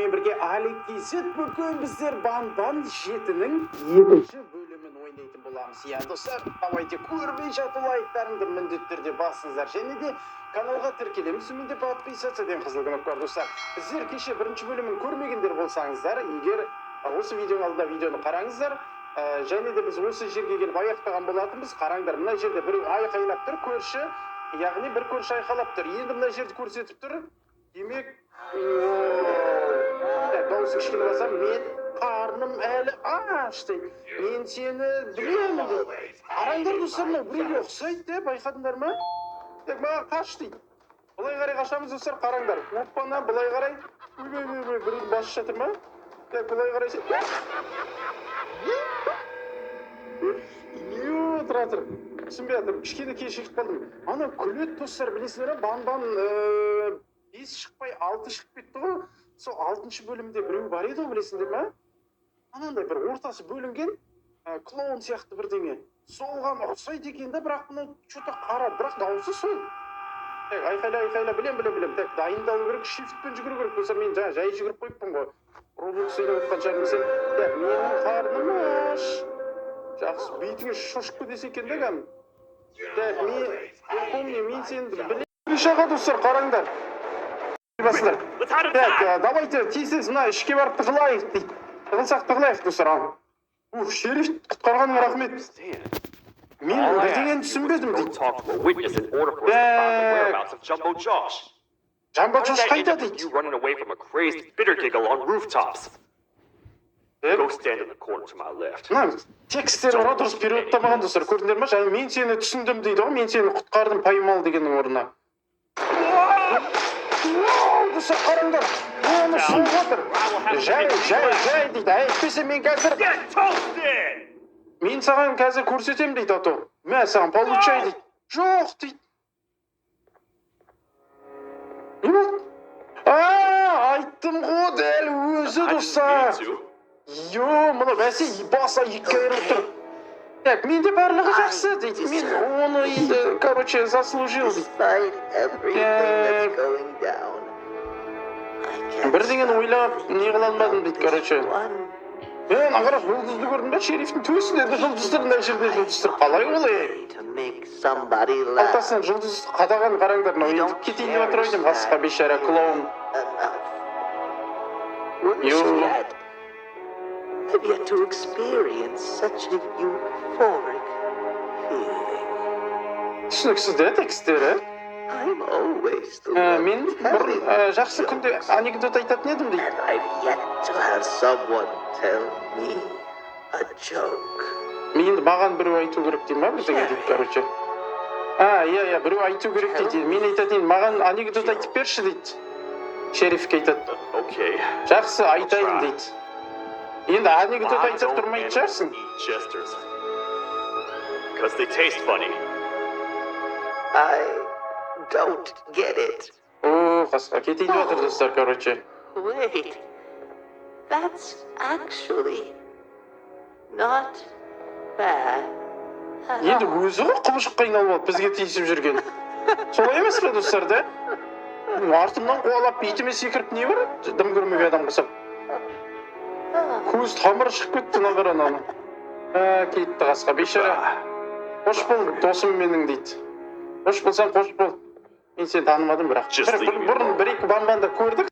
менен бирге Алек Кизет бүгүн биздер Бандан жетинин 2-бөлүмүн ойнайтын боламыз. Иә, достар, давайте көрбей жатуу лайктарыңды міндетті түрде басыңыздар. Және де каналга тіркелеміз, үмінде подписаться деген қызыл кнопка бар, достар. Сіздер кеше 1-бөлүмүн көрмегендер болсаңыздар, егер осы видеонун алдында видеону караңыздар, және де біз осы жерге келіп аяқтаған болатынбыз. Қараңдар, мына жерде бір айқайлап тұр, көрші, яғни бір көрші айқайлап тұр. Енді мына жерді көрсетіп тұр. Демек, дауысы кішкене басам, мен қарным әлі аш дейді. Мен сені білемін дейді. Қараңдар достар, мына біреуге ұқсайды деп байқадыңдар ма? Тек маған қаш дейді. Бұлай қарай қашамыз достар, қараңдар. Оппана, бұлай қарай. Біреуді басы жатыр ма? Тек бұлай қарай. Тұра тұр. Түсінбей жатыр. Кішкене кешігіп қалдым. Ана күлет достар, білесіңдер ме? Бандан 5 шықпай 6 шығып кетті ғой. Сол 6-шы бөлімде біреу бар еді ғой, білесіңдер ме? Анандай бір ортасы бөлінген клоун сияқты бірдеңе. Солған ұқсайды екен де, бірақ бұны что-то қара, бірақ дауысы сол. Айқайла, білем. Так, дайындалу керек, шифтпен жүгіру керек. Болса мен жай жүгіріп қойыппын ғой. Роблокс ойнап отқан шығармын сен. Так, менің қарным аш. Жақсы, бетіңе шошып кетесе екен де кәм. Так, мен сені білем. Шаға достар, қараңдар. Басылар. Так, давайте тез мына ішке барып тығылайық дейді. Тығылсақ тығылайық достар. Шериф құтқарғаның рахмет. Мен бірдеңені түсінбедім дейді. Джамбо Джош қайда дейді. Текстер ұра дұрыс периодтамаған достар, көрдіңдер ма? Және мен сені түсіндім дейді ғой, мен сені құтқардым пайымал дегеннің орнына. Достар, қараңдар, оны шығып отыр. Жай дейді, әйтпесе мен қазір... Мен саған қазір көрсетем дейді ато. Мә, саған получай дейді. Жоқ дейді. Не болды? Айттым ғой дәл өзі достар. Мұны бәсе баса екі айырып тұр. Так, менде барлығы жақсы дейді. Мен оны енді, заслужил дейді. Бірдеңені ойлап, не қыланмадым дейді, ағарап, жұлдызды көрдің бе? Шерифтің төсінде жұлдыздар, мына жерде жұлдыздар. Қалай олай? Алтасынан жұлдыз қадаған қараңдар. Кетейін деп отыр ойдым, қасқа бейшара клоун. I've yet to experience such a euphoric feeling. Түсініксіз де текстері. I'm always the one Мен бір жақсы күнде анекдот айтатын едім дейді. and I've yet to have someone tell me a joke. Енді маған біреу айту керек дейм ба, бірдеңе дейді, короче. Иә, біреу айту керек дейді. Мен айтатын, маған анекдот айтып берші дейді. Шерифке айтады. Жақсы, айтайын дейді. Енді анекдот айтып тұрмайтын шығарсың. Because they taste funny. I don't get it. Қасқа кетейін деп отыр достар, короче. Wait, that's actually not bad. Енді өзі ғой құбышыққа айналып алып бізге тиісіп жүрген. Солай емес пе достар, да? Артымнан қуалап бетіме секіріп не бар? Дым көрмеген адам қысып. Көз тамыры шығып кетті нағыран аны. Кетті қасқа бейшара. Қош бол, досым менің дейді. Қош болсаң қош бол. Мен сені танымадым бірақ. Бұрын бір-екі Банбанда көрдік.